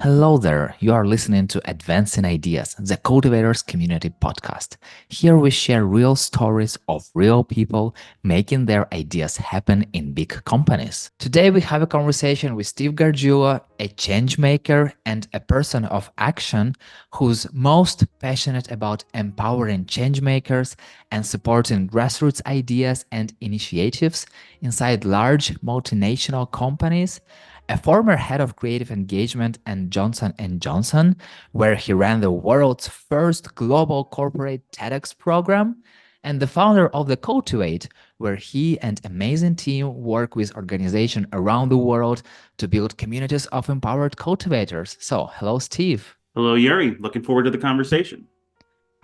Hello there. You are listening to Advancing Ideas, the Cultivators Community Podcast. Here we share real stories of real people making their ideas happen in big companies. Today we have a conversation with Steve Garguilo, a change maker and a person of action who's most passionate about empowering change makers and supporting grassroots ideas and initiatives inside large multinational companies, a former head of creative engagement at Johnson & Johnson, where he ran the world's first global corporate TEDx program, and the founder of the Cultivate, where he and amazing team work with organizations around the world to build communities of empowered cultivators. So, hello, Steve. Hello, Yuri. Looking forward to the conversation.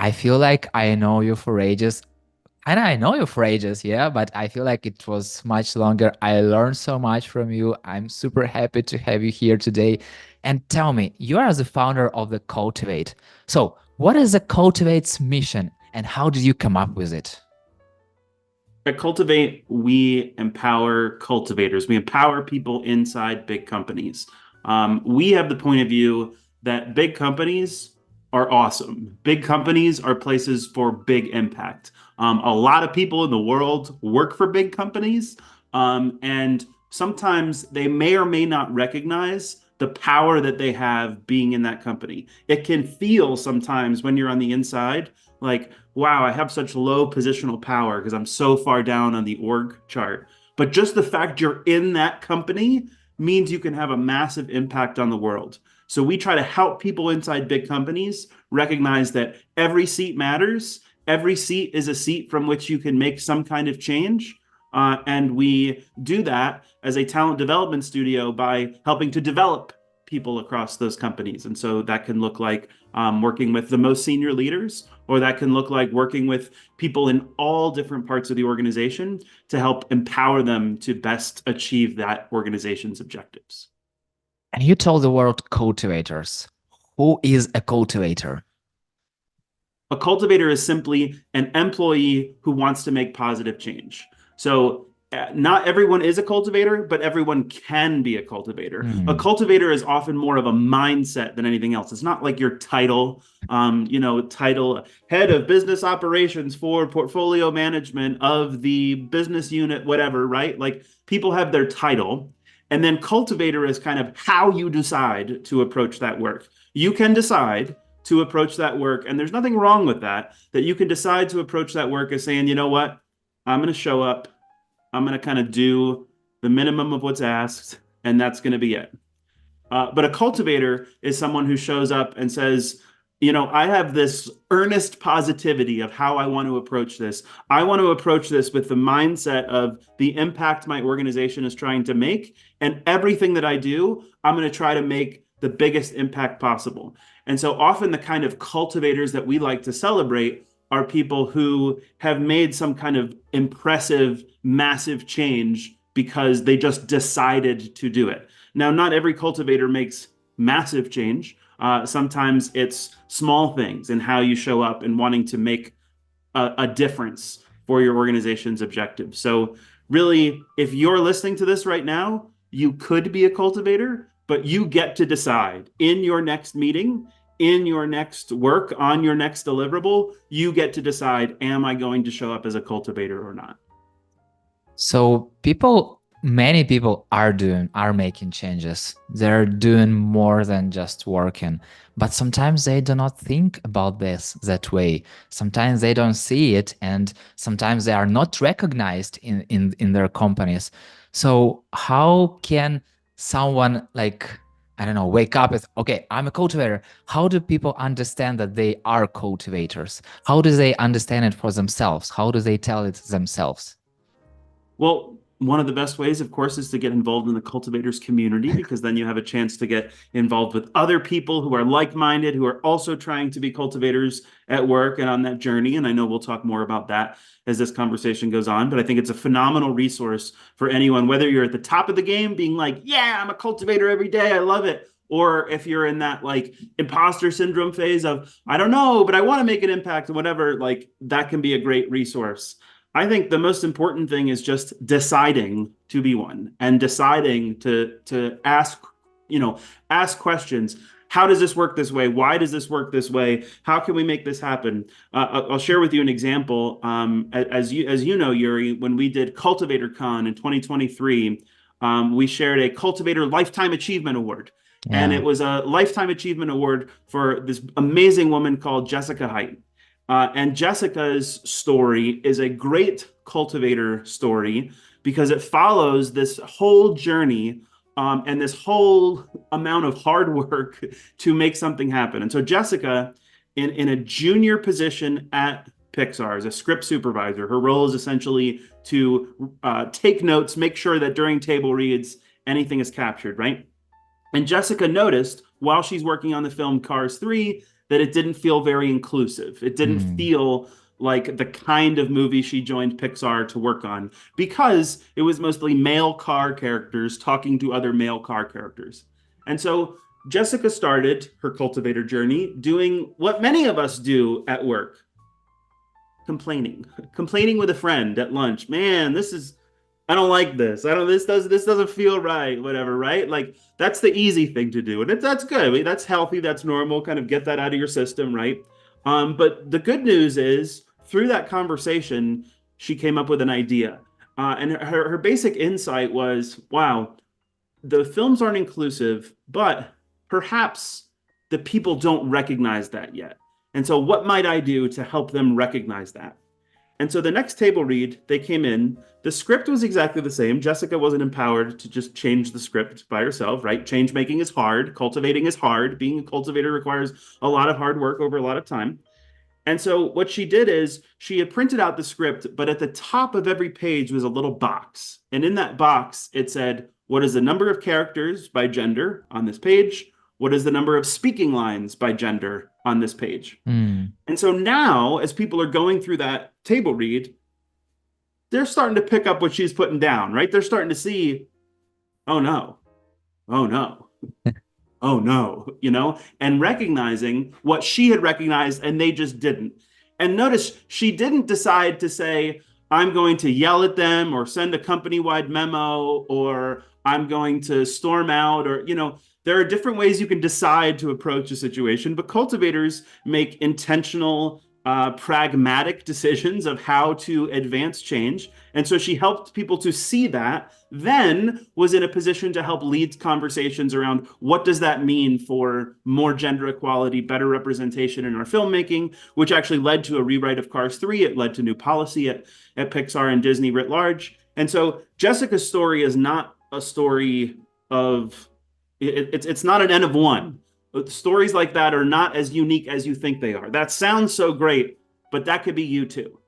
I feel like I know you for ages. And I know you for ages, yeah, but I feel like it was much longer. I learned so much from you. I'm super happy to have you here today. And tell me, you are the founder of the Cultivate. So, what is the Cultivate's mission and how did you come up with it? At Cultivate, we empower cultivators. We empower people inside big companies. We have the point of view that big companies are awesome. Big companies are places for big impact. A lot of people in the world work for big companies, and sometimes they may or may not recognize the power that they have being in that company. It can feel sometimes when you're on the inside like, wow, I have such low positional power because I'm so far down on the org chart. But just the fact you're in that company means you can have a massive impact on the world. So we try to help people inside big companies recognize that every seat matters. Every seat is a seat from which you can make some kind of change. And we do that as a talent development studio by helping to develop people across those companies. And so that can look like working with the most senior leaders, or that can look like working with people in all different parts of the organization to help empower them to best achieve that organization's objectives. And you told the world cultivators. Who is a cultivator? A cultivator is simply an employee who wants to make positive change. So not everyone is a cultivator, but everyone can be a cultivator. A Hmm. cultivator is often more of a mindset than anything else. It's not like your title, title head of business operations for portfolio management of the business unit, whatever, right? Like people have their title. And then cultivator is kind of how you decide to approach that work. You can decide to approach that work. And there's nothing wrong with that, that you can decide to approach that work as saying, you know what, I'm going to show up, I'm going to kind of do the minimum of what's asked, and that's going to be it. But a cultivator is someone who shows up and says, I have this earnest positivity of how I want to approach this. I want to approach this with the mindset of the impact my organization is trying to make. And everything that I do, I'm going to try to make the biggest impact possible. And so often the kind of cultivators that we like to celebrate are people who have made some kind of impressive, massive change because they just decided to do it. Now, not every cultivator makes massive change. Sometimes it's small things and how you show up and wanting to make a difference for your organization's objectives. So, really, if you're listening to this right now, you could be a cultivator, but you get to decide in your next meeting, in your next work, on your next deliverable, you get to decide, am I going to show up as a cultivator or not? So many people are making changes. They're doing more than just working. But sometimes they do not think about this that way. Sometimes they don't see it, and sometimes they are not recognized in their companies. So how can someone like, I don't know, wake up as, okay, I'm a cultivator. How do people understand that they are cultivators? How do they understand it for themselves? How do they tell it themselves? Well, one of the best ways, of course, is to get involved in the cultivators community because then you have a chance to get involved with other people who are like-minded, who are also trying to be cultivators at work and on that journey. And I know we'll talk more about that as this conversation goes on, but I think it's a phenomenal resource for anyone, whether you're at the top of the game being like, yeah, I'm a cultivator every day, I love it. Or if you're in that like imposter syndrome phase of, I don't know, but I want to make an impact or whatever, like that can be a great resource. I think the most important thing is just deciding to be one and deciding to ask you know, ask questions. How does this work this way? Why does this work this way? How can we make this happen? I'll share with you an example. As you know, Yuri, when we did Cultivator Con in 2023, we shared a Cultivator Lifetime Achievement Award. And Yeah. it was a Lifetime Achievement Award for this amazing woman called Jessica Height. And Jessica's story is a great cultivator story because it follows this whole journey and this whole amount of hard work to make something happen. And so Jessica, in a junior position at Pixar as a script supervisor, her role is essentially to take notes, make sure that during table reads, anything is captured, right? And Jessica noticed while she's working on the film Cars 3 that it didn't feel very inclusive. It didn't Mm. feel like the kind of movie she joined Pixar to work on because it was mostly male car characters talking to other male car characters. And so Jessica started her cultivator journey doing what many of us do at work, complaining with a friend at lunch. Man, this is I don't like this. I don't this doesn't feel right, whatever, right? Like that's the easy thing to do. And that's good. I mean, that's healthy, that's normal, kind of get that out of your system, right? But the good news is through that conversation, she came up with an idea. And her basic insight was, wow, the films aren't inclusive, but perhaps the people don't recognize that yet. And so what might I do to help them recognize that? And so the next table read, they came in. The script was exactly the same. Jessica wasn't empowered to just change the script by herself, right? Change making is hard. Cultivating is hard. Being a cultivator requires a lot of hard work over a lot of time. And so what she did is she had printed out the script, but at the top of every page was a little box. And in that box, it said, what is the number of characters by gender on this page? What is the number of speaking lines by gender on this page? Mm. And so now, as people are going through that table read, they're starting to pick up what she's putting down, right? They're starting to see, oh no, oh no, oh no, and recognizing what she had recognized and they just didn't. And notice she didn't decide to say, I'm going to yell at them or send a company wide memo or I'm going to storm out or, there are different ways you can decide to approach a situation, but cultivators make intentional, pragmatic decisions of how to advance change. And so she helped people to see that, then was in a position to help lead conversations around what does that mean for more gender equality, better representation in our filmmaking, which actually led to a rewrite of Cars 3. It led to new policy at Pixar and Disney writ large. And so Jessica's story is not a story of it's not an N of one. Stories like that are not as unique as you think they are. That sounds so great, but that could be you too.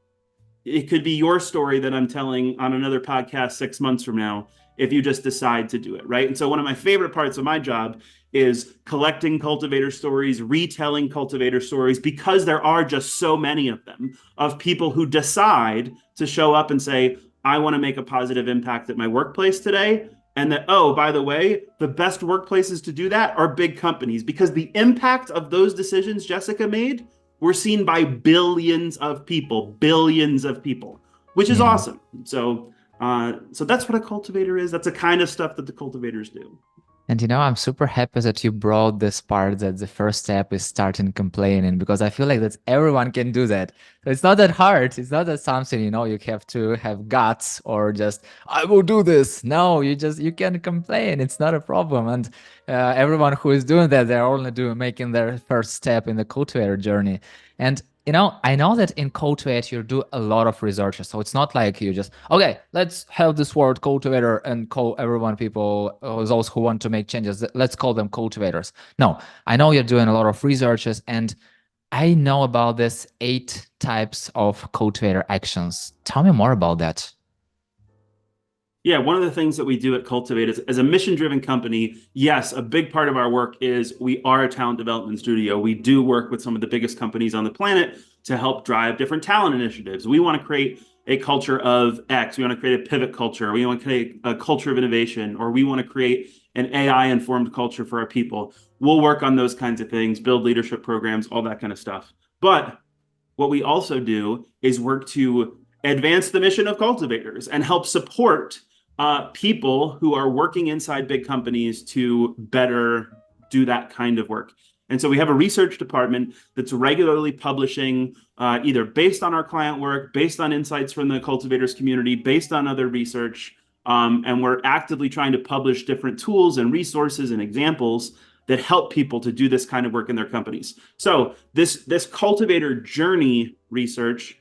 It could be your story that I'm telling on another podcast 6 months from now if you just decide to do it, right? And so one of my favorite parts of my job is collecting cultivator stories, retelling cultivator stories, because there are just so many of them, of people who decide to show up and say, I want to make a positive impact at my workplace today. And that, oh, by the way, the best workplaces to do that are big companies because the impact of those decisions Jessica made were seen by billions of people, which is Yeah. awesome. So that's what a cultivator is. That's the kind of stuff that the cultivators do. And I'm super happy that you brought this part that the first step is starting complaining because I feel like that everyone can do that. So it's not that hard. It's not that something, you have to have guts or just, I will do this. No, you can complain. It's not a problem. And everyone who is doing that, they're only making their first step in the cultivator journey. And I know that in Cultivate you do a lot of research. So it's not like you just, okay, let's have this word cultivator and call everyone people, those who want to make changes, let's call them cultivators. No, I know you're doing a lot of researches and I know about this 8 types of cultivator actions. Tell me more about that. Yeah, one of the things that we do at Cultivate is as a mission-driven company, yes, a big part of our work is we are a talent development studio. We do work with some of the biggest companies on the planet to help drive different talent initiatives. We want to create a culture of X. We want to create a pivot culture. We want to create a culture of innovation, or we want to create an AI-informed culture for our people. We'll work on those kinds of things, build leadership programs, all that kind of stuff. But what we also do is work to advance the mission of cultivators and help support people who are working inside big companies to better do that kind of work. And so we have a research department that's regularly publishing, either based on our client work, based on insights from the cultivators community, based on other research. And we're actively trying to publish different tools and resources and examples that help people to do this kind of work in their companies. So this cultivator journey research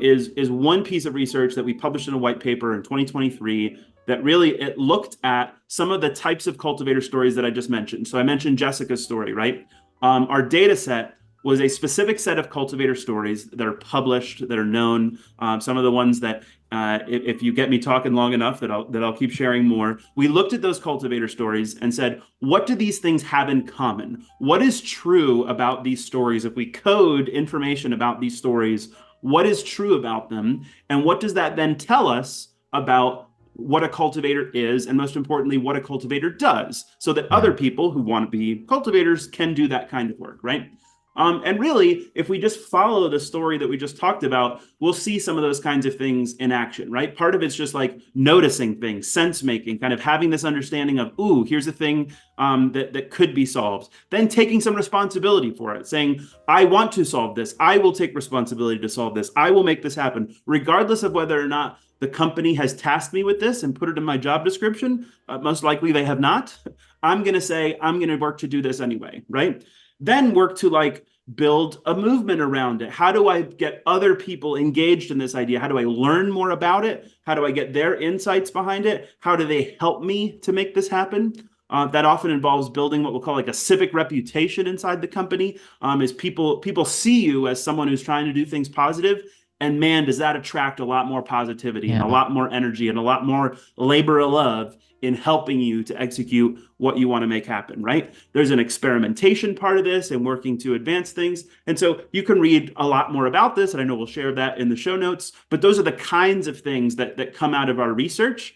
is one piece of research that we published in a white paper in 2023 that really it looked at some of the types of cultivator stories that I just mentioned. So I mentioned Jessica's story, right? Our data set was a specific set of cultivator stories that are published, that are known. Some of the ones that, if you get me talking long enough, that I'll keep sharing more. We looked at those cultivator stories and said, what do these things have in common? What is true about these stories? If we code information about these stories, what is true about them? And what does that then tell us about what a cultivator is, and most importantly, what a cultivator does, so that other Yeah. people who want to be cultivators can do that kind of work, right? And really, if we just follow the story that we just talked about, we'll see some of those kinds of things in action, right? Part of it's just like noticing things, sense making, kind of having this understanding of, ooh, here's a thing that could be solved. Then taking some responsibility for it, saying, I want to solve this. I will take responsibility to solve this. I will make this happen, regardless of whether or not the company has tasked me with this and put it in my job description. Most likely they have not. I'm going to say, I'm going to work to do this anyway, right? Then work to like build a movement around it. How do I get other people engaged in this idea? How do I learn more about it? How do I get their insights behind it? How do they help me to make this happen? That often involves building what we'll call like a civic reputation inside the company. Is people see you as someone who's trying to do things positive, and man, does that attract a lot more positivity and a Yeah. lot more energy and a lot more labor of love in helping you to execute what you want to make happen, right? There's an experimentation part of this and working to advance things. And so you can read a lot more about this, and I know we'll share that in the show notes, but those are the kinds of things that come out of our research,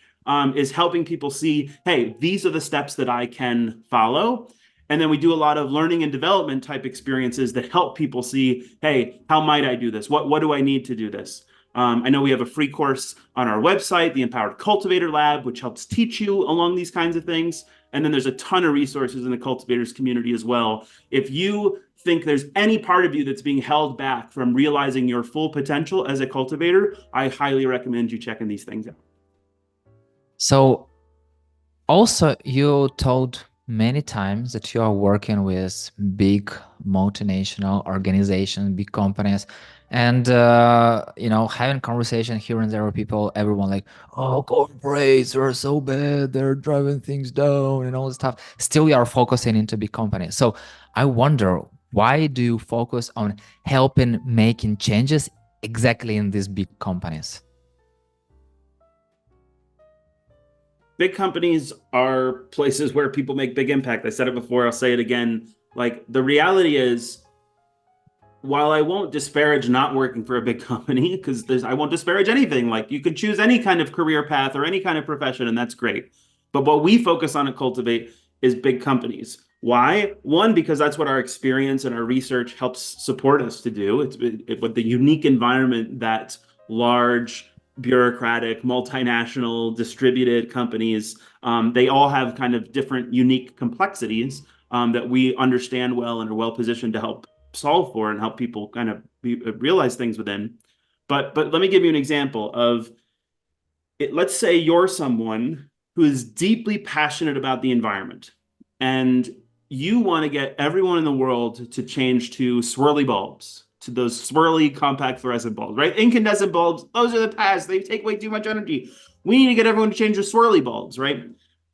is helping people see, hey, these are the steps that I can follow. And then we do a lot of learning and development type experiences that help people see, hey, how might I do this? What do I need to do this? I know we have a free course on our website, the Empowered Cultivator Lab, which helps teach you along these kinds of things. And then there's a ton of resources in the cultivators community as well. If you think there's any part of you that's being held back from realizing your full potential as a cultivator, I highly recommend you checking these things out. So also, you told many times that you are working with big multinational organizations, big companies, and having conversation here and there with people, everyone like, oh, corporates are so bad, they're driving things down and all this stuff. Still, we are focusing into big companies. So I wonder, why do you focus on helping making changes exactly in these big companies? Big companies are places where people make big impact. I said it before, I'll say it again. Like, the reality is, while I won't disparage not working for a big company, because I won't disparage anything. Like, you could choose any kind of career path or any kind of profession, and that's great. But what we focus on at Cultivate is big companies. Why? One, because that's what our experience and our research helps support us to do. It's with the unique environment that large, bureaucratic, multinational, distributed companies, they all have kind of different, unique complexities that we understand well and are well positioned to help solve for and help people kind of realize things within. But let me give you an example of it. Let's say you're someone who is deeply passionate about the environment, and you want to get everyone in the world to change to swirly bulbs, to those swirly compact fluorescent bulbs, right? Incandescent bulbs, those are the past. They take way too much energy. We need to get everyone to change to swirly bulbs, right?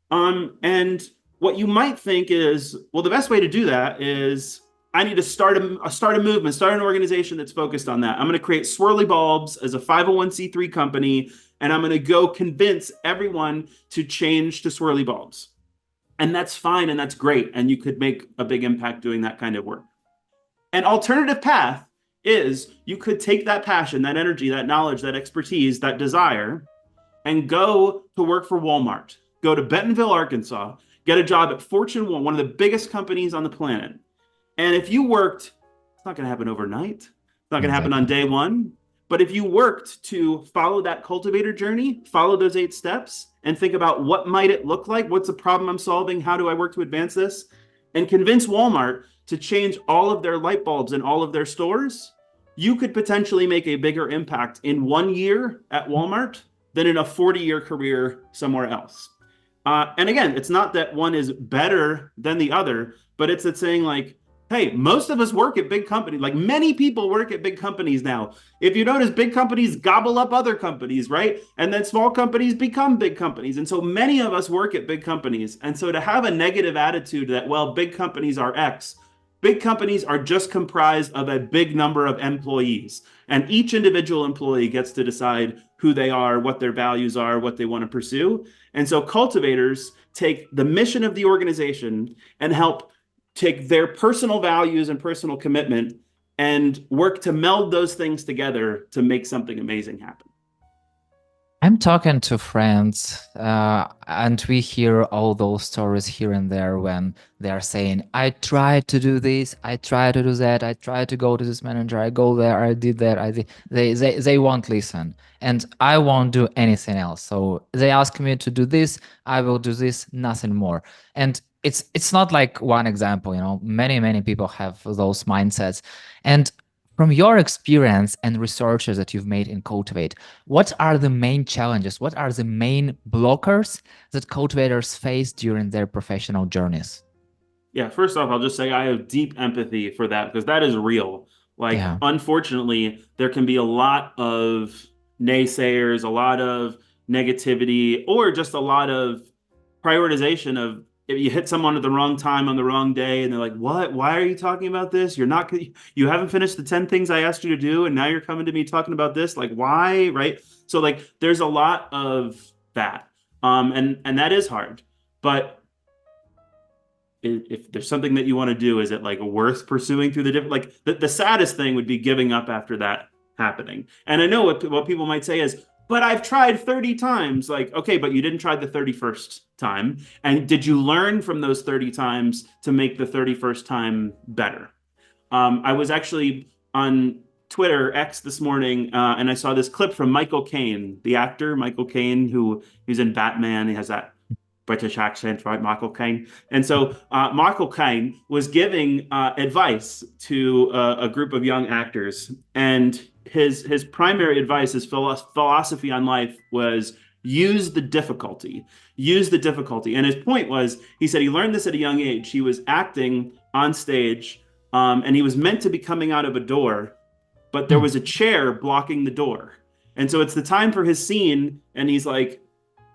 And what you might think is, well, the best way to do that is I need to start a movement, start an organization that's focused on that. I'm going to create swirly bulbs as a 501c3 company, and I'm going to go convince everyone to change to swirly bulbs. And that's fine, and that's great, and you could make a big impact doing that kind of work. An alternative path is you could take that passion, that energy, that knowledge, that expertise, that desire, and go to work for Walmart. Go to Bentonville, Arkansas, get a job at Fortune 1, one of the biggest companies on the planet. And if you worked, it's not going to happen overnight. It's not going to happen on Exactly. day one. But if you worked to follow that cultivator journey, follow those 8 steps, and think about what might it look like? What's the problem I'm solving? How do I work to advance this? And convince Walmart to change all of their light bulbs in all of their stores, you could potentially make a bigger impact in 1 year at Walmart than in a 40-year career somewhere else. And again, it's not that one is better than the other, but it's that saying like, hey, most of us work at big companies. Like many people work at big companies now. If you notice, big companies gobble up other companies, right? And then small companies become big companies. And so many of us work at big companies. And so to have a negative attitude that, well, big companies are X, big companies are just comprised of a big number of employees. And each individual employee gets to decide who they are, what their values are, what they want to pursue. And so cultivators take the mission of the organization and help take their personal values and personal commitment and work to meld those things together to make something amazing happen. I'm talking to friends, and we hear all those stories here and there when they are saying, I tried to do this, I tried to do that, I tried to go to this manager, I go there, I did that, I did. They won't listen, and I won't do anything else. So they ask me to do this, I will do this, nothing more. And it's not like one example, many people have those mindsets. And from your experience and researches that you've made in Cultivate, what are the main challenges? What are the main blockers that cultivators face during their professional journeys? Yeah, first off, I'll just say I have deep empathy for that because that is real. Like, Yeah. unfortunately, there can be a lot of naysayers, a lot of negativity, or just a lot of prioritization of if you hit someone at the wrong time on the wrong day and they're like, what? Why are you talking about this? You're not, you haven't finished the 10 things I asked you to do. And now you're coming to me talking about this. Like, why? Right. So, like, there's a lot of that. And that is hard. But if there's something that you want to do, is it like worth pursuing through the different, like the saddest thing would be giving up after that happening. And I know what people might say is, but I've tried 30 times. Like, okay, but you didn't try the 31st time. And did you learn from those 30 times to make the 31st time better? I was actually on Twitter X this morning, and I saw this clip from Michael Caine, the actor Michael Caine, who he's in Batman. He has that British accent, right, Michael Caine. And so Michael Caine was giving advice to a group of young actors, and his primary advice, his philosophy on life was use the difficulty, use the difficulty. And his point was, he said he learned this at a young age. He was acting on stage, and he was meant to be coming out of a door, but there was a chair blocking the door. And so it's the time for his scene, and he's like,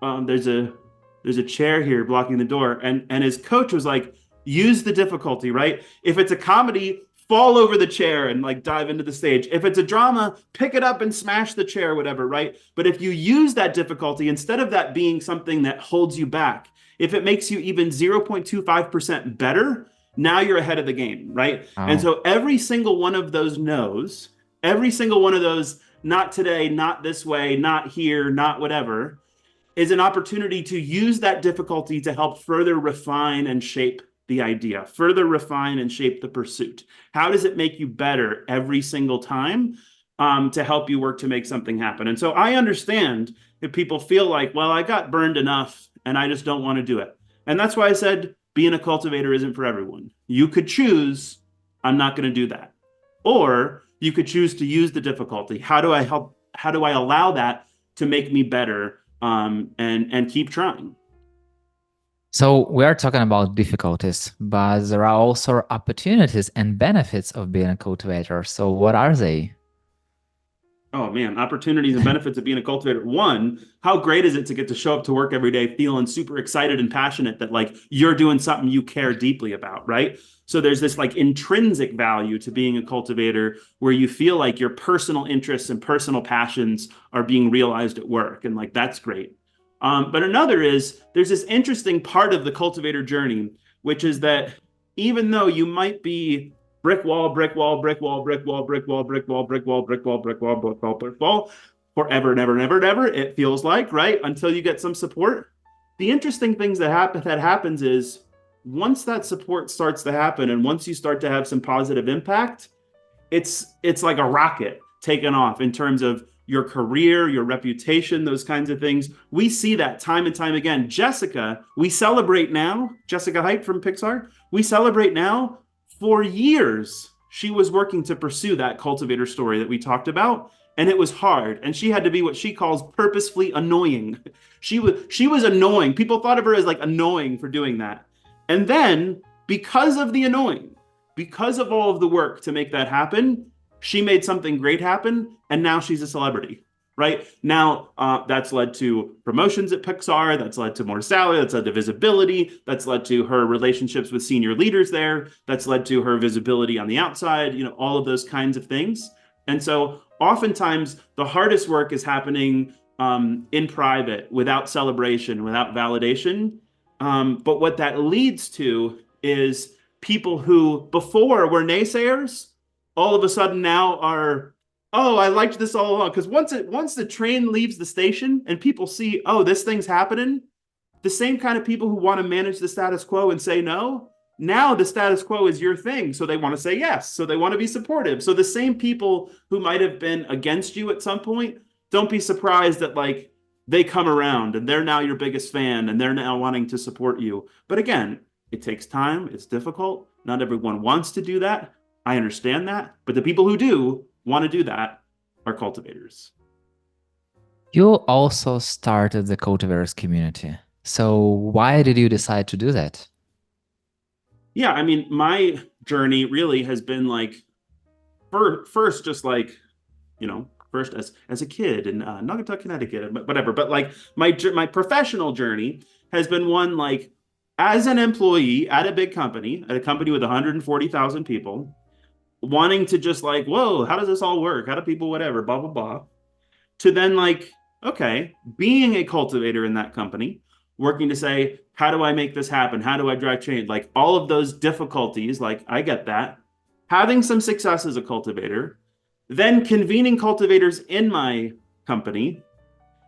there's a chair here blocking the door. And his coach was like, use the difficulty, right? If it's a comedy, fall over the chair and like dive into the stage. If it's a drama, pick it up and smash the chair, whatever, right? But if you use that difficulty, instead of that being something that holds you back, if it makes you even 0.25% better, now you're ahead of the game, right? And Oh. so every single one of those no's, every single one of those, not today, not this way, not here, not whatever, is an opportunity to use that difficulty to help further refine and shape the idea, further refine and shape the pursuit. How does it make you better every single time to help you work to make something happen? And so I understand if people feel like, well, I got burned enough and I just don't want to do it. And that's why I said being a cultivator isn't for everyone. You could choose, I'm not going to do that. Or you could choose to use the difficulty. How do I help? How do I allow that to make me better and keep trying? So we are talking about difficulties, but there are also opportunities and benefits of being a cultivator. So what are they? Oh man, opportunities and benefits of being a cultivator. One, how great is it to get to show up to work every day feeling super excited and passionate that like you're doing something you care deeply about, right? So there's this like intrinsic value to being a cultivator where you feel like your personal interests and personal passions are being realized at work. And like that's great. But another is there's this interesting part of the cultivator journey, which is that even though you might be brick wall, brick wall, brick wall, brick wall, brick wall, brick wall, brick wall, brick wall, brick wall, brick wall, brick wall, forever and ever and ever and ever, it feels like, right? Until you get some support. The interesting things that happens is once that support starts to happen and once you start to have some positive impact, it's like a rocket taken off in terms of your career, your reputation, those kinds of things. We see that time and time again. Jessica, we celebrate now, Jessica Height from Pixar, we celebrate now. For years, she was working to pursue that cultivator story that we talked about, and it was hard. And she had to be what she calls purposefully annoying. She was annoying. People thought of her as like annoying for doing that. And then, because of the annoying, because of all of the work to make that happen, she made something great happen, and now she's a celebrity. Right now, that's led to promotions at Pixar. That's led to more salary. That's led to visibility. That's led to her relationships with senior leaders there. That's led to her visibility on the outside. All of those kinds of things. And so, oftentimes, the hardest work is happening in private, without celebration, without validation. But what that leads to is people who before were naysayers, all of a sudden now are, oh, I liked this all along. Because once the train leaves the station and people see, oh, this thing's happening, the same kind of people who want to manage the status quo and say no, now the status quo is your thing. So they want to say yes. So they want to be supportive. So the same people who might have been against you at some point, don't be surprised that like they come around and they're now your biggest fan and they're now wanting to support you. But again, it takes time. It's difficult. Not everyone wants to do that. I understand that. But the people who do want to do that are cultivators. You also started the Cultivators community. So why did you decide to do that? Yeah, I mean, my journey really has been like first just like, first as a kid in Naugatuck, Connecticut, but whatever. But like my professional journey has been one like as an employee at a big company, at a company with 140,000 people, wanting to just like, whoa, how does this all work? How do people, whatever, blah, blah, blah. To then like, okay, being a cultivator in that company, working to say, how do I make this happen? How do I drive change? Like all of those difficulties, like I get that. Having some success as a cultivator, then convening cultivators in my company,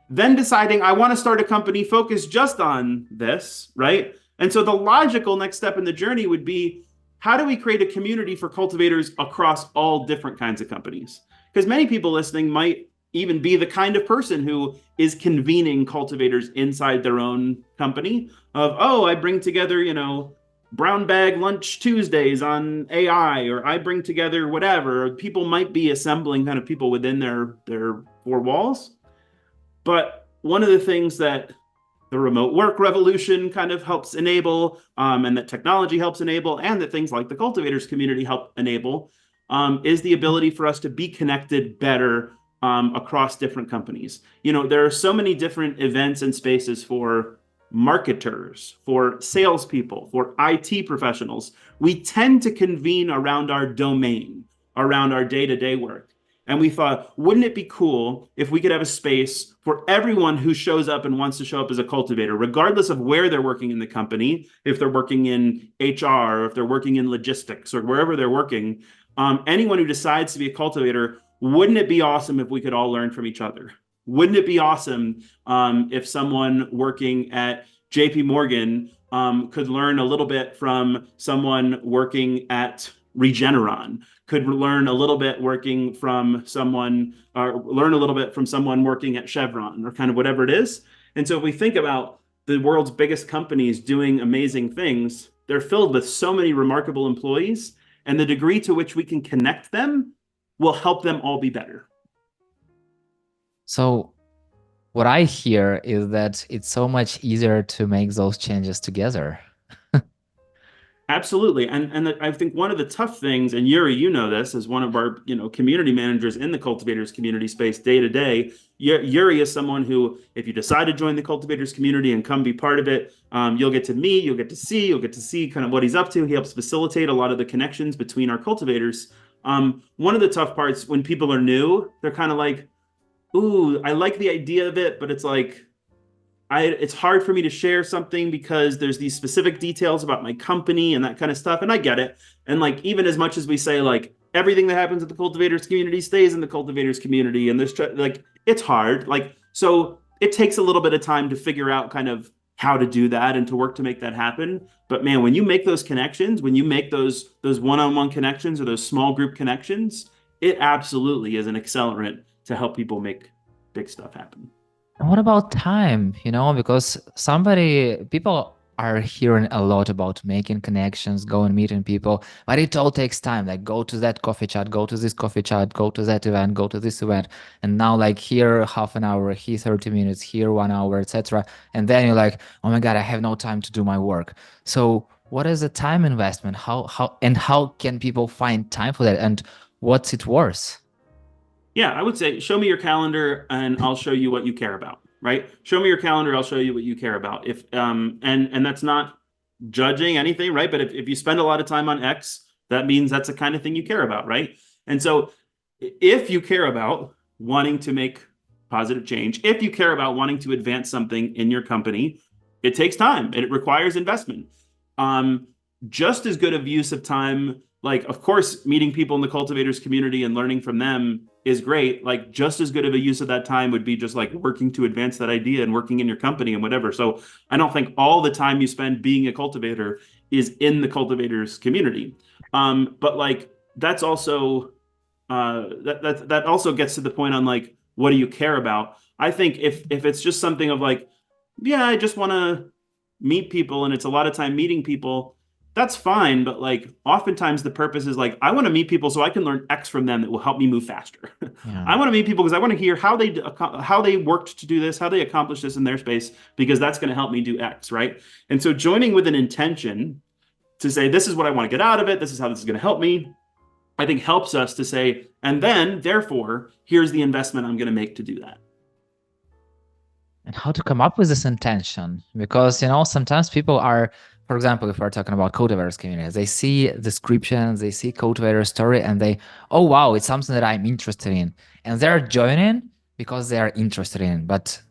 then deciding I want to start a company focused just on this, right? And so the logical next step in the journey would be, how do we create a community for cultivators across all different kinds of companies? Because many people listening might even be the kind of person who is convening cultivators inside their own company of, oh, I bring together, brown bag lunch Tuesdays on AI, or I bring together whatever. People might be assembling kind of people within their four walls. But one of the things that the remote work revolution kind of helps enable, and that technology helps enable, and that things like the cultivators community help enable, is the ability for us to be connected better across different companies. There are so many different events and spaces for marketers, for salespeople, for IT professionals. We tend to convene around our domain, around our day-to-day work. And we thought, wouldn't it be cool if we could have a space for everyone who shows up and wants to show up as a cultivator, regardless of where they're working in the company, if they're working in HR, or if they're working in logistics, or wherever they're working, anyone who decides to be a cultivator, wouldn't it be awesome if we could all learn from each other? Wouldn't it be awesome if someone working at JP Morgan could learn a little bit from someone working at Regeneron, could learn a little bit working from someone, or learn a little bit from someone working at Chevron, or kind of whatever it is. And so if we think about the world's biggest companies doing amazing things, they're filled with so many remarkable employees, and the degree to which we can connect them will help them all be better. So what I hear is that it's so much easier to make those changes together. Absolutely. And I think one of the tough things, and Yuri, you know this as one of our, community managers in the cultivators community space day to day. Yuri is someone who, if you decide to join the cultivators community and come be part of it, you'll get to meet, you'll get to see kind of what he's up to. He helps facilitate a lot of the connections between our cultivators. One of the tough parts when people are new, they're kind of like, ooh, I like the idea of it, but it's like, it's hard for me to share something because there's these specific details about my company and that kind of stuff. And I get it. And like, even as much as we say, like, everything that happens at the cultivators community stays in the cultivators community. And there's like, it's hard. Like, so it takes a little bit of time to figure out kind of how to do that and to work to make that happen. But man, when you make those connections, when you make those one-on-one connections or those small group connections, it absolutely is an accelerant to help people make big stuff happen. And what about time? Because people are hearing a lot about making connections, going meeting people, but it all takes time. Like go to that coffee chat, go to this coffee chat, go to that event, go to this event. And now like here half an hour, here 30 minutes, here 1 hour, etc. And then you're like, oh my God, I have no time to do my work. So what is the time investment? How can people find time for that? And what's it worth? Yeah, I would say show me your calendar and I'll show you what you care about, right? Show me your calendar, I'll show you what you care about. If and that's not judging anything, right? But if you spend a lot of time on X, that means that's the kind of thing you care about, right? And so if you care about wanting to make positive change, if you care about wanting to advance something in your company, it takes time and it requires investment. Um, just as good of use of time, like, of course, meeting people in the cultivators community and learning from them is great. Like, just as good of a use of that time would be just like working to advance that idea and working in your company and whatever. So I don't think all the time you spend being a cultivator is in the cultivators community. But like, that's also that also gets to the point on like, what do you care about? I think if it's just something of like, yeah, I just want to meet people and it's a lot of time meeting people, that's fine. But like oftentimes the purpose is like, I want to meet people so I can learn X from them that will help me move faster. Yeah. I want to meet people because I want to hear how they worked to do this, how they accomplished this in their space, because that's going to help me do X, right? And so joining with an intention to say, this is what I want to get out of it, this is how this is going to help me, I think helps us to say, and then therefore, here's the investment I'm going to make to do that. And how to come up with this intention? Because sometimes people are, for example, if we're talking about cultivators communities, they see descriptions, they see cultivator story, and they, oh wow, it's something that I'm interested in, and they're joining because they are interested in. But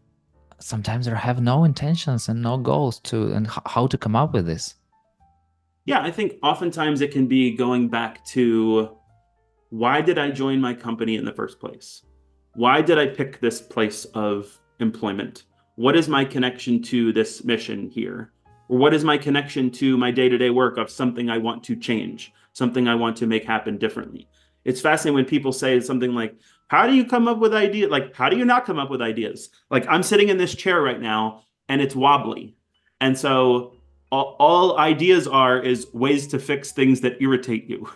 sometimes they have no intentions and no goals and how to come up with this. Yeah, I think oftentimes it can be going back to, why did I join my company in the first place? Why did I pick this place of employment? What is my connection to this mission here? Or what is my connection to my day-to-day work of something I want to change, something I want to make happen differently? It's fascinating when people say something like, how do you come up with ideas? Like, how do you not come up with ideas? Like, I'm sitting in this chair right now and it's wobbly. And so all ideas are is ways to fix things that irritate you.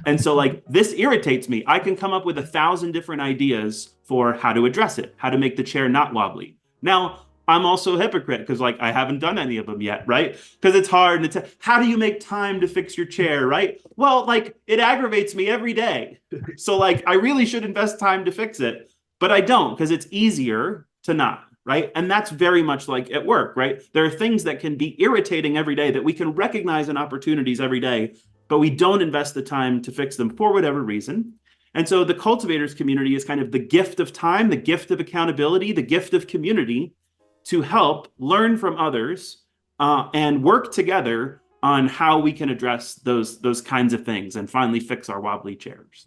And so like this irritates me. I can come up with 1,000 different ideas for how to address it, how to make the chair not wobbly. Now, I'm also a hypocrite because like I haven't done any of them yet, right? Because it's hard and how do you make time to fix your chair, right? Well, like it aggravates me every day. So like I really should invest time to fix it, but I don't because it's easier to not, right? And that's very much like at work, right? There are things that can be irritating every day that we can recognize in opportunities every day, but we don't invest the time to fix them for whatever reason. And so the cultivators community is kind of the gift of time, the gift of accountability, the gift of community to help learn from others and work together on how we can address those kinds of things and finally fix our wobbly chairs.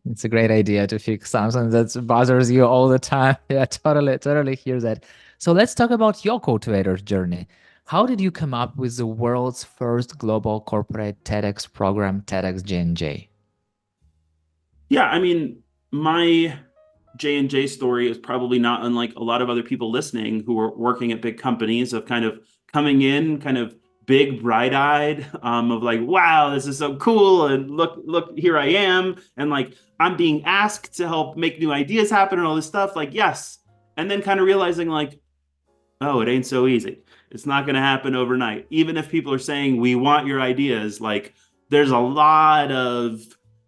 It's a great idea to fix something that bothers you all the time. Yeah, totally hear that. So let's talk about your cultivator journey. How did you come up with the world's first global corporate TEDx program, TEDx J&J? Yeah, I mean, my J&J story is probably not unlike a lot of other people listening who are working at big companies of kind of coming in kind of big bright-eyed of like, wow, this is so cool and look here I am and like I'm being asked to help make new ideas happen and all this stuff like yes, and then kind of realizing like, oh, it ain't so easy. It's not going to happen overnight. Even if people are saying we want your ideas, like there's a lot of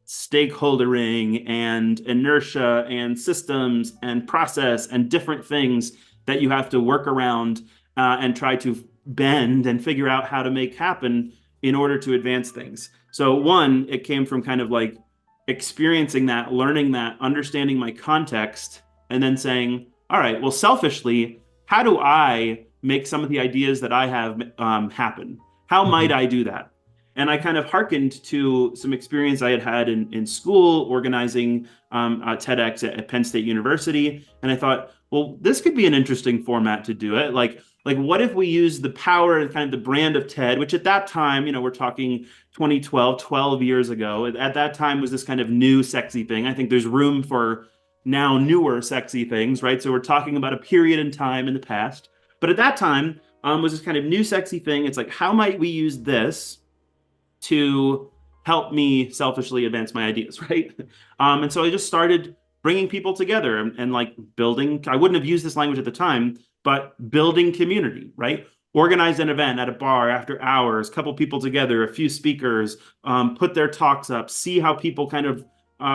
stakeholdering and inertia and systems and process and different things that you have to work around and try to bend and figure out how to make happen in order to advance things. So one, it came from kind of like experiencing that, learning that, understanding my context, and then saying, all right, well, selfishly, how do I make some of the ideas that I have happen? How might Mhm. I do that? And I kind of hearkened to some experience I had had in school organizing TEDx at Penn State University. And I thought, well, this could be an interesting format to do it. Like what if we use the power and kind of the brand of TED, which at that time, we're talking 2012, 12 years ago, at that time was this kind of new sexy thing. I think there's room for now newer sexy things, right? So we're talking about a period in time in the past. But at that time, was this kind of new sexy thing. It's like, how might we use this to help me selfishly advance my ideas, right? And so I just started bringing people together and like building. I wouldn't have used this language at the time, but building community, right? Organize an event at a bar after hours, couple people together, a few speakers, put their talks up, see how people kind of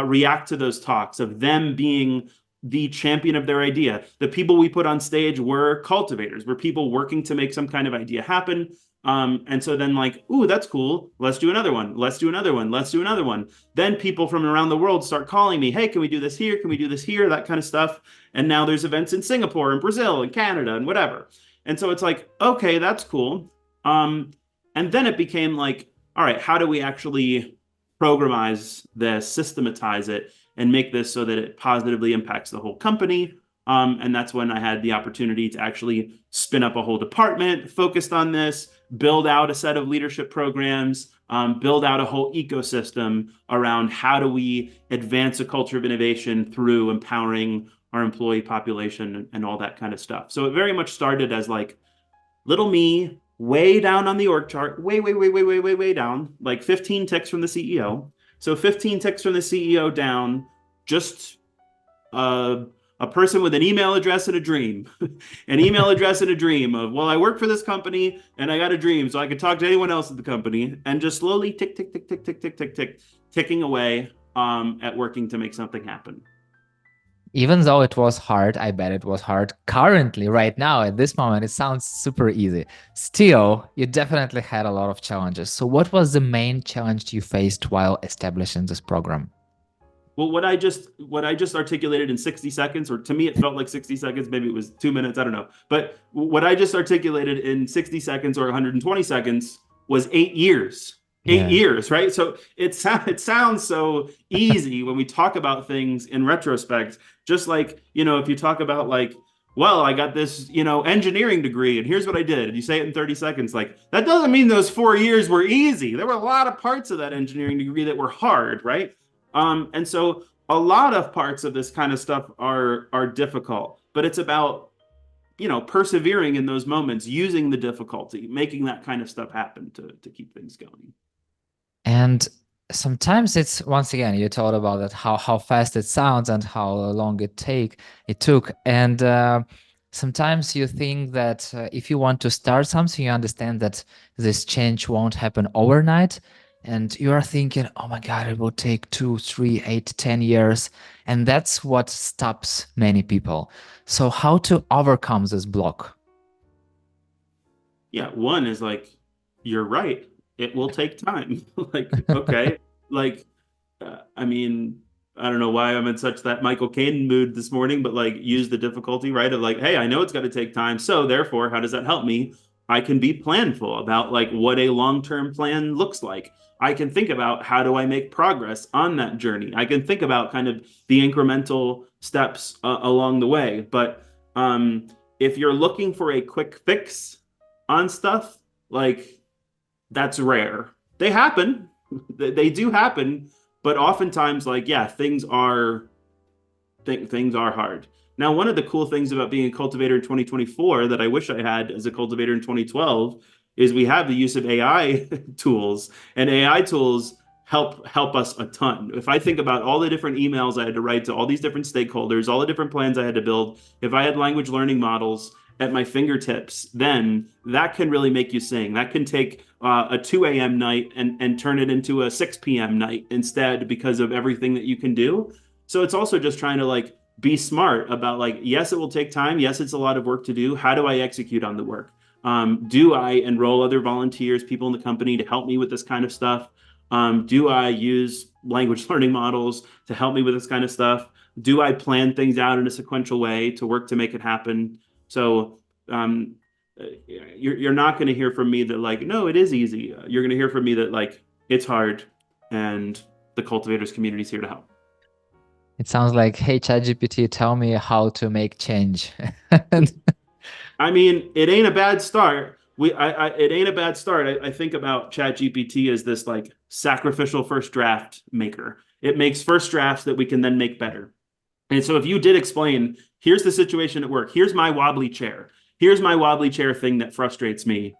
react to those talks of them being the champion of their idea. The people we put on stage were cultivators, were people working to make some kind of idea happen. And so then like, ooh, that's cool. Let's do another one. Let's do another one. Let's do another one. Then people from around the world start calling me, hey, can we do this here? Can we do this here? That kind of stuff. And now there's events in Singapore and Brazil and Canada and whatever. And so it's like, okay, that's cool. And then it became like, all right, how do we actually programize this, systematize it, and make this so that it positively impacts the whole company? And that's when I had the opportunity to actually spin up a whole department focused on this, build out a set of leadership programs, build out a whole ecosystem around how do we advance a culture of innovation through empowering our employee population and all that kind of stuff. So it very much started as like little me, way down on the org chart, way down, like 15 ticks from the CEO. So 15 ticks from the CEO down, just a person with an email address and a dream, an email address and a dream of, well, I work for this company and I got a dream so I could talk to anyone else at the company, and just slowly tick, tick, tick, tick, tick, tick, tick, tick, ticking away at working to make something happen. Even though it was hard, I bet it was hard currently, right now, at this moment, it sounds super easy. Still, you definitely had a lot of challenges. So, what was the main challenge you faced while establishing this program? Well, what I just articulated in 60 seconds, or to me it felt like 60 seconds, maybe it was 2 minutes, I don't know. But what I just articulated in 60 seconds or 120 seconds was 8 years. Eight Yeah. years, right? So it sounds so easy when we talk about things in retrospect. Just like, if you talk about like, well, I got this, engineering degree and here's what I did. And you say it in 30 seconds, like that doesn't mean those 4 years were easy. There were a lot of parts of that engineering degree that were hard, right? And so a lot of parts of this kind of stuff are difficult, but it's about persevering in those moments, using the difficulty, making that kind of stuff happen to keep things going. And sometimes it's, once again, you told about that, how fast it sounds and how long it took. And sometimes you think that if you want to start something, you understand that this change won't happen overnight. And you are thinking, oh my God, it will take 2, 3, 8, 10 years. And that's what stops many people. So how to overcome this block? Yeah, one is like, you're right. It will take time. Like, okay, like, I mean, I don't know why I'm in such that Michael Caine mood this morning, but like, use the difficulty, right? Of like, hey, I know it's got to take time. So therefore, how does that help me? I can be planful about like what a long-term plan looks like. I can think about how do I make progress on that journey. I can think about kind of the incremental steps along the way. But if you're looking for a quick fix on stuff, like that's rare. They happen. They do happen, but oftentimes like yeah, things are hard. Now, one of the cool things about being a cultivator in 2024 that I wish I had as a cultivator in 2012 is we have the use of AI tools, and AI tools help us a ton. If I think about all the different emails I had to write to all these different stakeholders, all the different plans I had to build, if I had language learning models at my fingertips, then that can really make you sing. That can take a 2 a.m. night and turn it into a 6 p.m. night instead because of everything that you can do. So it's also just trying to like be smart about like, yes, it will take time. Yes, it's a lot of work to do. How do I execute on the work? Do I enroll other volunteers, people in the company to help me with this kind of stuff? Do I use language learning models to help me with this kind of stuff? Do I plan things out in a sequential way to work to make it happen? So you're not going to hear from me that like, no, it is easy. You're going to hear from me that like, it's hard, and the cultivators community is here to help. It sounds like, hey, ChatGPT, tell me how to make change. I mean, it ain't a bad start. It ain't a bad start. I think about ChatGPT as this like sacrificial first draft maker. It makes first drafts that we can then make better. And so if you did explain, here's the situation at work, here's my wobbly chair, here's my wobbly chair thing that frustrates me.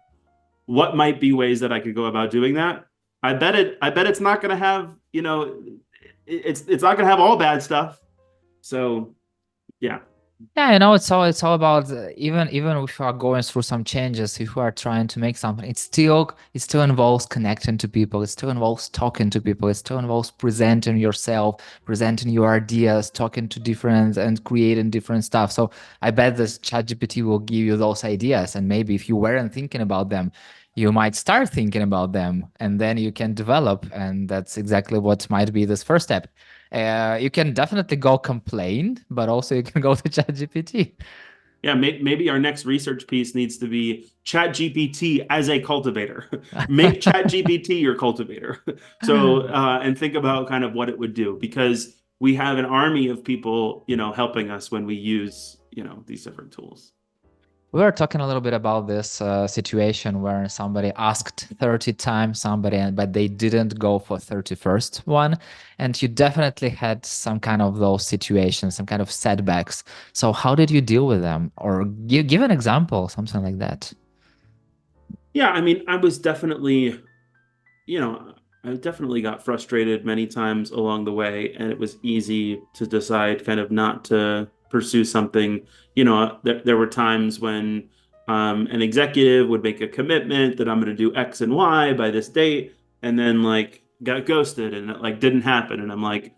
What might be ways that I could go about doing that? I bet it's not going to have, it's not going to have all bad stuff. So, yeah. Yeah, it's all about even if you are going through some changes, if you are trying to make something, it still involves connecting to people. It still involves talking to people. It still involves presenting yourself, presenting your ideas, talking to different and creating different stuff. So I bet this ChatGPT will give you those ideas, and maybe if you weren't thinking about them, you might start thinking about them, and then you can develop. And that's exactly what might be this first step. You can definitely go complain, but also you can go to ChatGPT. Yeah, maybe our next research piece needs to be Chat GPT as a cultivator. Make Chat GPT your cultivator. So, and think about kind of what it would do, because we have an army of people, helping us when we use, these different tools. We were talking a little bit about this situation where somebody asked 30 times somebody, but they didn't go for 31st one. And you definitely had some kind of those situations, some kind of setbacks. So how did you deal with them? Or give an example, something like that. Yeah, I mean, you know, I definitely got frustrated many times along the way, and it was easy to decide kind of not to pursue something. There were times when an executive would make a commitment that I'm going to do X and Y by this date, and then like got ghosted, and it like didn't happen. And I'm like,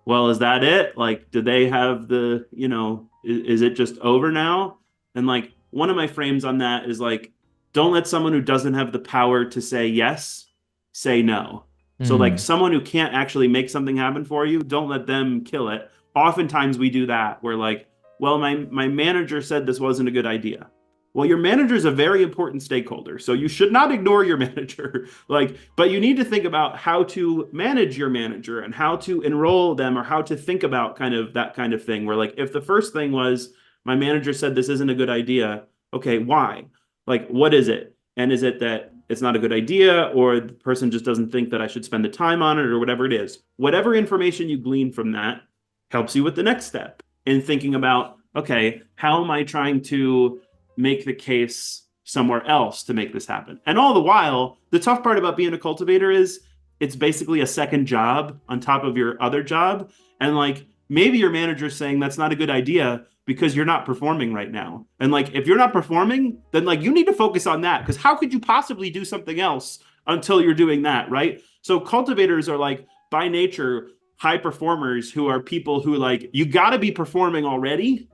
well, is that it? Like, do they have is it just over now? And like, one of my frames on that is like, don't let someone who doesn't have the power to say yes say no. So, like, Hmm. someone who can't actually make something happen for you, don't let them kill it. Oftentimes we do that where, like, well, my manager said this wasn't a good idea. Well, your manager is a very important stakeholder, so you should not ignore your manager. Like, but you need to think about how to manage your manager and how to enroll them, or how to think about kind of that kind of thing. Where, like, if the first thing was my manager said this isn't a good idea, okay, why? Like, what is it? And is it that it's not a good idea, or the person just doesn't think that I should spend the time on it, or whatever it is? Whatever information you glean from that helps you with the next step in thinking about, okay, how am I trying to make the case somewhere else to make this happen? And all the while, the tough part about being a cultivator is it's basically a second job on top of your other job. And like, maybe your manager's saying that's not a good idea because you're not performing right now. And like, if you're not performing, then like you need to focus on that, because how could you possibly do something else until you're doing that, right? So cultivators are like by nature high performers, who are people who like, you got to be performing already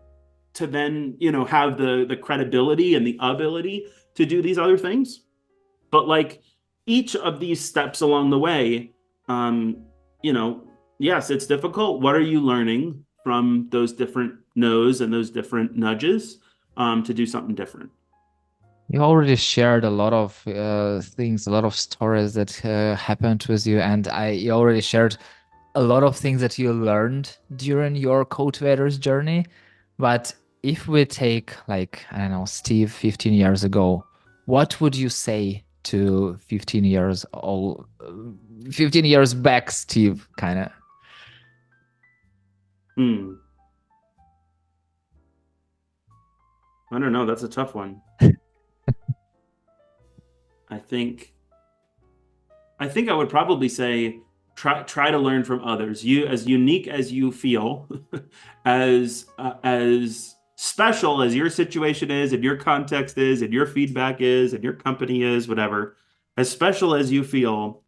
to then have the credibility and the ability to do these other things. But like, each of these steps along the way, um you know yes, it's difficult. What are you learning from those different no's and those different nudges, to do something different? You already shared a lot of things, a lot of stories that happened with you, and you already shared a lot of things that you learned during your cultivators journey. But if we take, like, I don't know, Steve 15 years ago, what would you say to 15 years old, 15 years back, Steve, kind of? Hmm. I don't know. That's a tough one. I think I would probably say try to learn from others. You, as unique as you feel, as special as your situation is, and your context is, and your feedback is, and your company is, whatever. As special as you feel,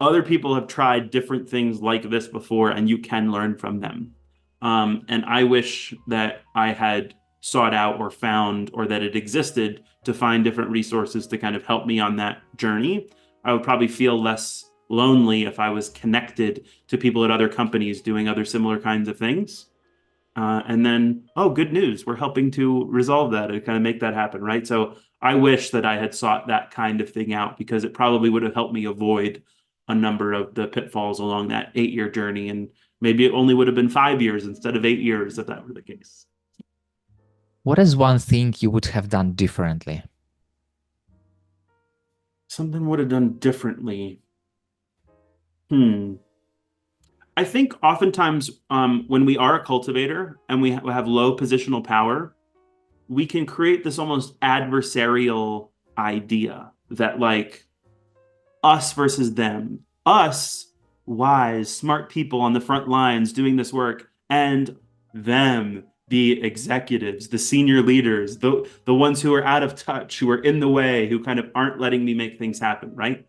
other people have tried different things like this before, and you can learn from them. And I wish that I had sought out or found, or that it existed to find different resources to kind of help me on that journey. I would probably feel less lonely if I was connected to people at other companies doing other similar kinds of things. And then, oh, good news, we're helping to resolve that and kind of make that happen, right? So I wish that I had sought that kind of thing out, because it probably would have helped me avoid a number of the pitfalls along that 8 year journey. And maybe it only would have been 5 years instead of 8 years if that were the case. What is one thing you would have done differently? Something would have done differently. Hmm. I think oftentimes when we are a cultivator and we have low positional power, we can create this almost adversarial idea that like us versus them, us, wise, smart people on the front lines doing this work, and them, the executives, the senior leaders, the ones who are out of touch, who are in the way, who kind of aren't letting me make things happen, right?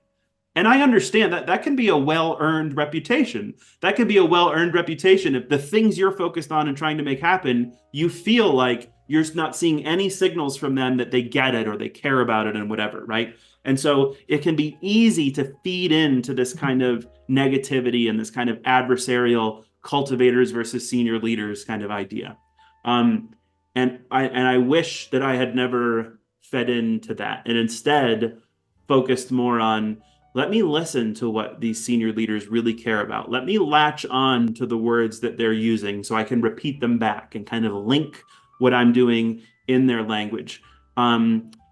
And I understand that that can be a well-earned reputation. That can be a well-earned reputation if the things you're focused on and trying to make happen, you feel like you're not seeing any signals from them that they get it or they care about it and whatever, right? And so it can be easy to feed into this kind of negativity and this kind of adversarial cultivators versus senior leaders kind of idea. Um, and I wish that I had never fed into that and instead focused more on let me listen to what these senior leaders really care about. Let me latch on to the words that they're using so I can repeat them back and kind of link what I'm doing in their language.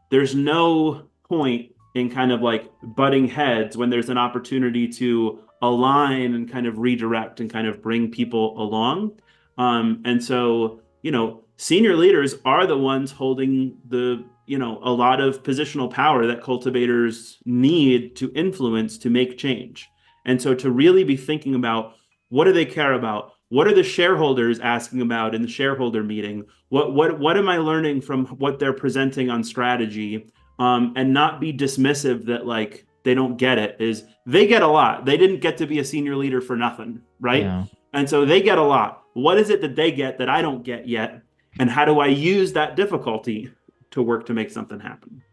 There's no point in kind of like butting heads when there's an opportunity to align and kind of redirect and kind of bring people along. And so, senior leaders are the ones holding a lot of positional power that cultivators need to influence to make change. And so to really be thinking about what do they care about? What are the shareholders asking about in the shareholder meeting? What am I learning from what they're presenting on strategy? And not be dismissive that like they don't get it is they get a lot. They didn't get to be a senior leader for nothing, right? Yeah. And so they get a lot. What is it that they get that I don't get yet? And how do I use that difficulty to work to make something happen?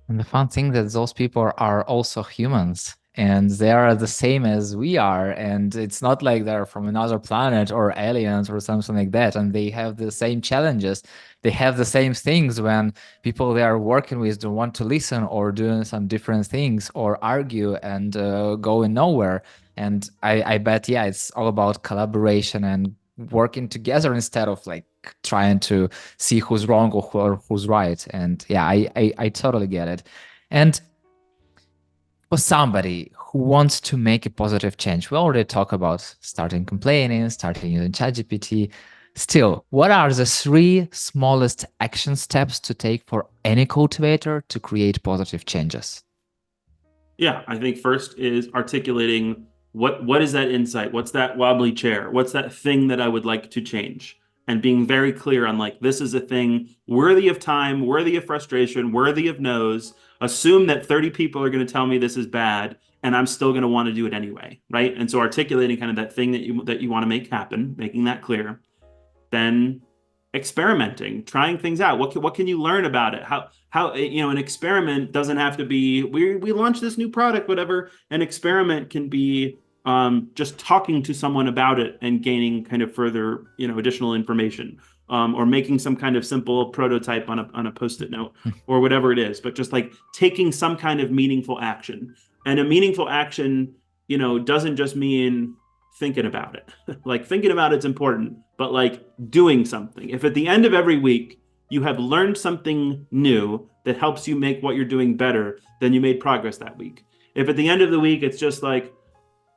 And the fun thing that those people are also humans and they are the same as we are. And it's not like they're from another planet or aliens or something like that. And they have the same challenges. They have the same things when people they are working with don't want to listen or doing some different things or argue and going nowhere. And I bet, yeah, it's all about collaboration and working together instead of like trying to see who's wrong or who's right. And yeah, I totally get it. And for somebody who wants to make a positive change, we already talk about starting complaining, starting using ChatGPT. Still, what are the three smallest action steps to take for any cultivator to create positive changes? Yeah, I think first is articulating what is that insight? What's that wobbly chair? What's that thing that I would like to change? And being very clear on like this is a thing worthy of time, worthy of frustration, worthy of no's. Assume that 30 people are going to tell me this is bad and I'm still going to want to do it anyway, right? And so articulating kind of that thing that you want to make happen, making that clear, then experimenting, trying things out. What can you learn about it? How an experiment doesn't have to be we launched this new product, whatever. An experiment can be just talking to someone about it and gaining kind of further additional information, or making some kind of simple prototype on a post-it note or whatever it is. But just like taking some kind of meaningful action, and a meaningful action, doesn't just mean thinking about it. Like thinking about it's important, but like doing something. If at the end of every week you have learned something new that helps you make what you're doing better, then you made progress that week. If at the end of the week it's just like,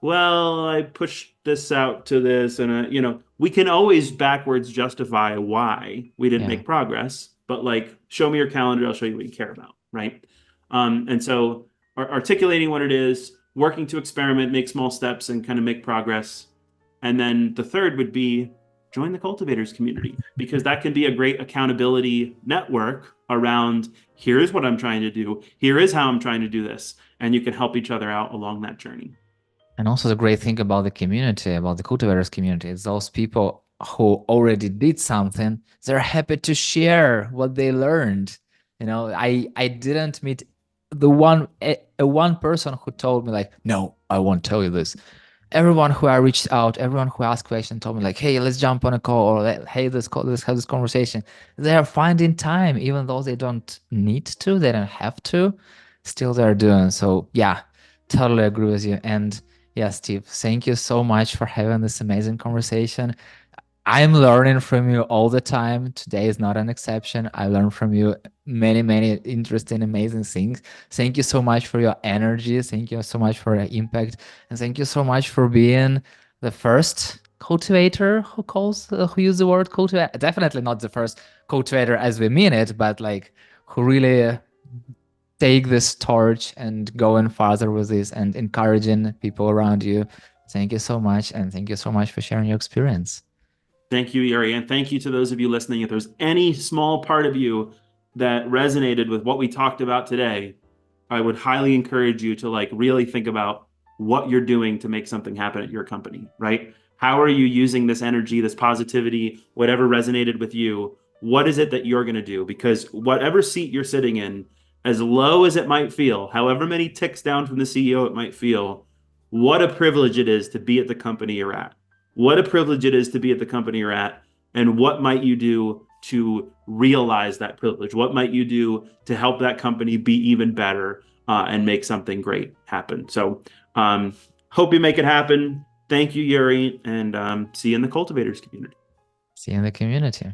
well, I pushed this out to this, and we can always backwards justify why we didn't Yeah. make progress, but like, show me your calendar, I'll show you what you care about, right? And so articulating what it is, working to experiment, make small steps, and kind of make progress. And then the third would be join the cultivators community, because that can be a great accountability network around here's what I'm trying to do, here is how I'm trying to do this, and you can help each other out along that journey. And also the great thing about the community, about the cultivators community, is those people who already did something, they're happy to share what they learned. I didn't meet the one person who told me like, no, I won't tell you this. Everyone who I reached out, everyone who asked questions told me like, hey, let's jump on a call, or hey, let's have this conversation. They are finding time, even though they don't need to, they don't have to, still they're doing. So yeah, totally agree with you. And yeah, Steve, thank you so much for having this amazing conversation. I'm learning from you all the time. Today is not an exception. I learn from you many, many interesting, amazing things. Thank you so much for your energy. Thank you so much for your impact. And thank you so much for being the first cultivator who used the word cultivator. Definitely not the first cultivator as we mean it, but like who really take this torch and going farther with this and encouraging people around you. Thank you so much, and thank you so much for sharing your experience. Thank you, Yuri. And thank you to those of you listening. If there's any small part of you that resonated with what we talked about today, I would highly encourage you to like really think about what you're doing to make something happen at your company, right? How are you using this energy, this positivity, whatever resonated with you? What is it that you're going to do? Because whatever seat you're sitting in, as low as it might feel, however many ticks down from the CEO it might feel, what a privilege it is to be at the company you're at. What a privilege it is to be at the company you're at, and what might you do to realize that privilege? What might you do to help that company be even better and make something great happen? So, hope you make it happen. Thank you, Yuri, and see you in the Cultivators community. See you in the community.